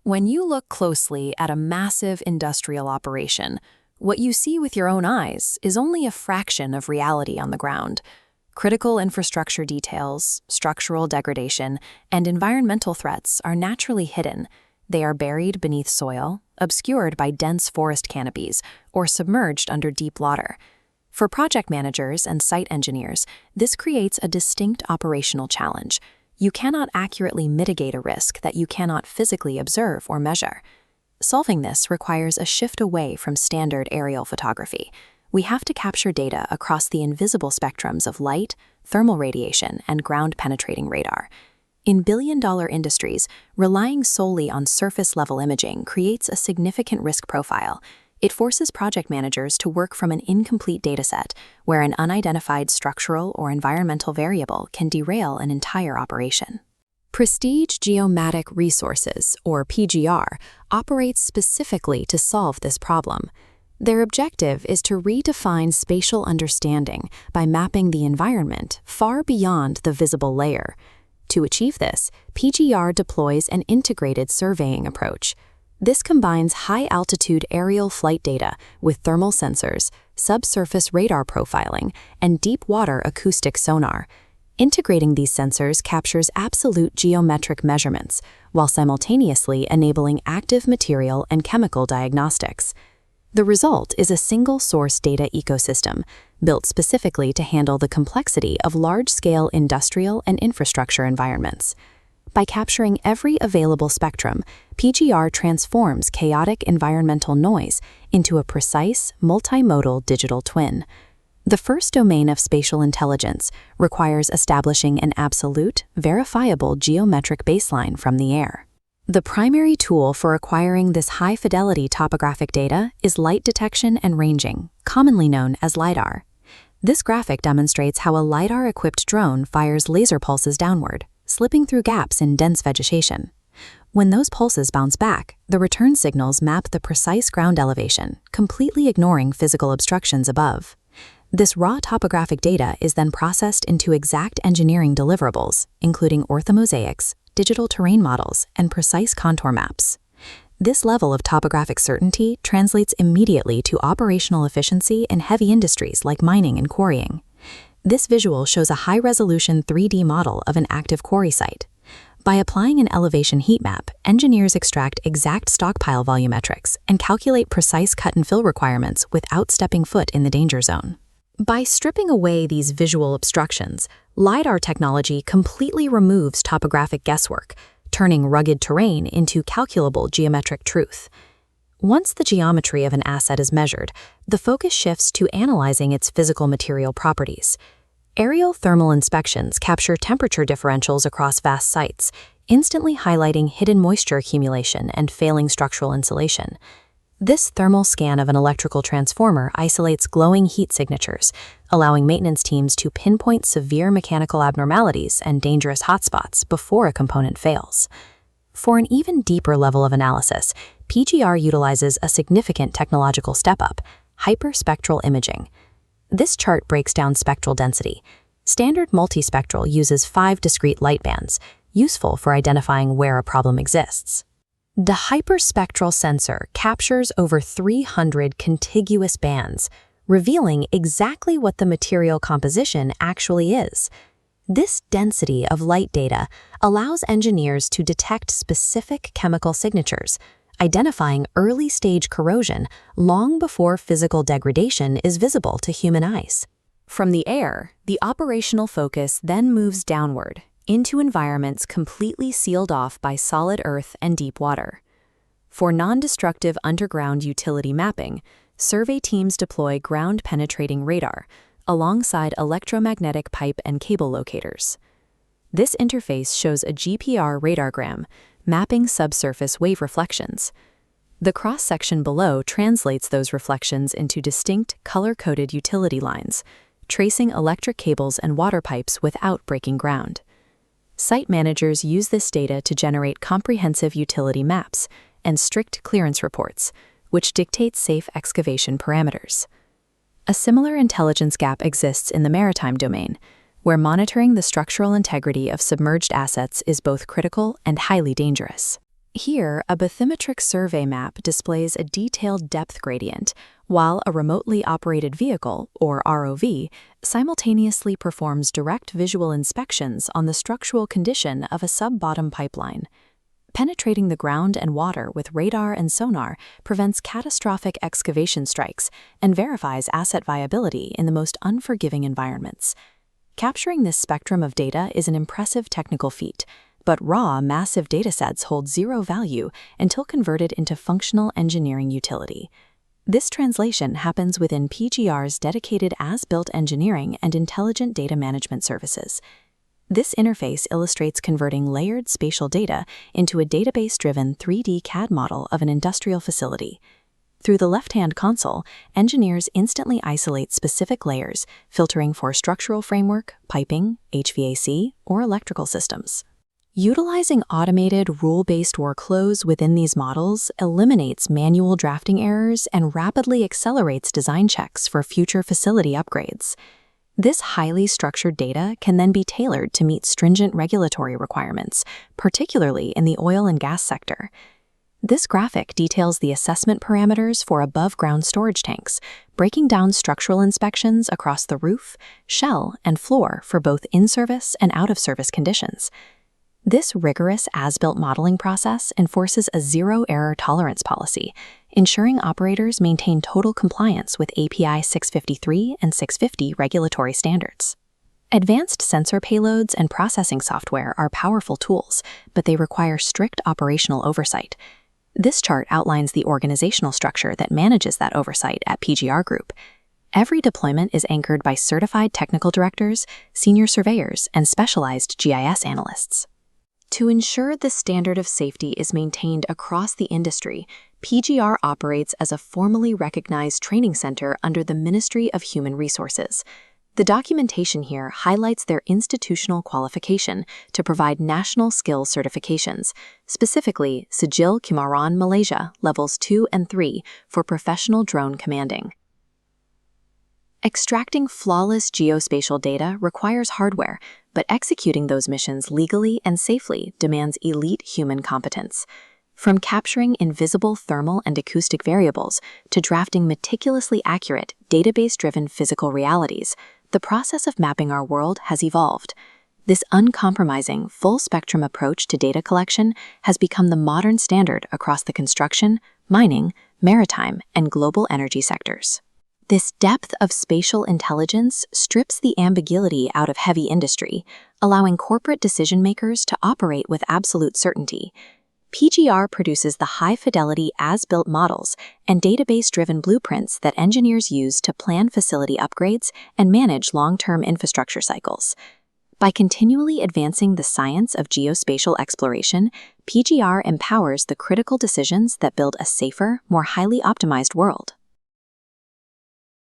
When you look closely at a massive industrial operation, what you see with your own eyes is only a fraction of reality on the ground. Critical infrastructure details, structural degradation, and environmental threats are naturally hidden. They are buried beneath soil, obscured by dense forest canopies, or submerged under deep water. For project managers and site engineers, this creates a distinct operational challenge. You cannot accurately mitigate a risk that you cannot physically observe or measure. Solving this requires a shift away from standard aerial photography. We have to capture data across the invisible spectrums of light, thermal radiation, and ground-penetrating radar. In billion-dollar industries, relying solely on surface-level imaging creates a significant risk profile. It forces project managers to work from an incomplete dataset, where an unidentified structural or environmental variable can derail an entire operation. Prestige Geomatic Resources, or PGR, operates specifically to solve this problem. Their objective is to redefine spatial understanding by mapping the environment far beyond the visible layer. To achieve this, PGR deploys an integrated surveying approach. This combines high-altitude aerial flight data with thermal sensors, subsurface radar profiling, and deep-water acoustic sonar. Integrating these sensors captures absolute geometric measurements, while simultaneously enabling active material and chemical diagnostics. The result is a single-source data ecosystem, built specifically to handle the complexity of large-scale industrial and infrastructure environments. By capturing every available spectrum, PGR transforms chaotic environmental noise into a precise, multimodal digital twin. The first domain of spatial intelligence requires establishing an absolute, verifiable geometric baseline from the air. The primary tool for acquiring this high-fidelity topographic data is light detection and ranging, commonly known as LiDAR. This graphic demonstrates how a LiDAR-equipped drone fires laser pulses downward, slipping through gaps in dense vegetation. When those pulses bounce back, the return signals map the precise ground elevation, completely ignoring physical obstructions above. This raw topographic data is then processed into exact engineering deliverables, including orthomosaics, digital terrain models, and precise contour maps. This level of topographic certainty translates immediately to operational efficiency in heavy industries like mining and quarrying. This visual shows a high-resolution 3D model of an active quarry site. By applying an elevation heat map, engineers extract exact stockpile volumetrics and calculate precise cut-and-fill requirements without stepping foot in the danger zone. By stripping away these visual obstructions, LiDAR technology completely removes topographic guesswork, turning rugged terrain into calculable geometric truth. Once the geometry of an asset is measured, the focus shifts to analyzing its physical material properties. Aerial thermal inspections capture temperature differentials across vast sites, instantly highlighting hidden moisture accumulation and failing structural insulation. This thermal scan of an electrical transformer isolates glowing heat signatures, allowing maintenance teams to pinpoint severe mechanical abnormalities and dangerous hotspots before a component fails. For an even deeper level of analysis, PGR utilizes a significant technological step-up: hyperspectral imaging. This chart breaks down spectral density. Standard multispectral uses 5 discrete light bands, useful for identifying where a problem exists. The hyperspectral sensor captures over 300 contiguous bands, revealing exactly what the material composition actually is. This density of light data allows engineers to detect specific chemical signatures, identifying early-stage corrosion long before physical degradation is visible to human eyes. From the air, the operational focus then moves downward into environments completely sealed off by solid earth and deep water. For non-destructive underground utility mapping, survey teams deploy ground-penetrating radar alongside electromagnetic pipe and cable locators. This interface shows a GPR radargram mapping subsurface wave reflections. The cross-section below translates those reflections into distinct color-coded utility lines, tracing electric cables and water pipes without breaking ground. Site managers use this data to generate comprehensive utility maps and strict clearance reports, which dictate safe excavation parameters. A similar intelligence gap exists in the maritime domain, where monitoring the structural integrity of submerged assets is both critical and highly dangerous. Here, a bathymetric survey map displays a detailed depth gradient, while a remotely operated vehicle, or ROV, simultaneously performs direct visual inspections on the structural condition of a sub-bottom pipeline. Penetrating the ground and water with radar and sonar prevents catastrophic excavation strikes and verifies asset viability in the most unforgiving environments. Capturing this spectrum of data is an impressive technical feat, but raw, massive datasets hold zero value until converted into functional engineering utility. This translation happens within PGR's dedicated as-built engineering and intelligent data management services. This interface illustrates converting layered spatial data into a database-driven 3D CAD model of an industrial facility. Through the left-hand console, engineers instantly isolate specific layers, filtering for structural framework, piping, HVAC, or electrical systems. Utilizing automated, rule-based workflows within these models eliminates manual drafting errors and rapidly accelerates design checks for future facility upgrades. This highly structured data can then be tailored to meet stringent regulatory requirements, particularly in the oil and gas sector. This graphic details the assessment parameters for above-ground storage tanks, breaking down structural inspections across the roof, shell, and floor for both in-service and out-of-service conditions. This rigorous as-built modeling process enforces a zero-error tolerance policy, ensuring operators maintain total compliance with API 653 and 650 regulatory standards. Advanced sensor payloads and processing software are powerful tools, but they require strict operational oversight. This chart outlines the organizational structure that manages that oversight at PGR Group. Every deployment is anchored by certified technical directors, senior surveyors, and specialized GIS analysts. To ensure the standard of safety is maintained across the industry, PGR operates as a formally recognized training center under the Ministry of Human Resources. The documentation here highlights their institutional qualification to provide national skills certifications, specifically Sijil Kimaran Malaysia Levels 2 and 3 for professional drone commanding. Extracting flawless geospatial data requires hardware, but executing those missions legally and safely demands elite human competence. From capturing invisible thermal and acoustic variables to drafting meticulously accurate, database-driven physical realities, the process of mapping our world has evolved. This uncompromising, full-spectrum approach to data collection has become the modern standard across the construction, mining, maritime, and global energy sectors. This depth of spatial intelligence strips the ambiguity out of heavy industry, allowing corporate decision-makers to operate with absolute certainty. PGR produces the high-fidelity as-built models and database-driven blueprints that engineers use to plan facility upgrades and manage long-term infrastructure cycles. By continually advancing the science of geospatial exploration, PGR empowers the critical decisions that build a safer, more highly optimized world.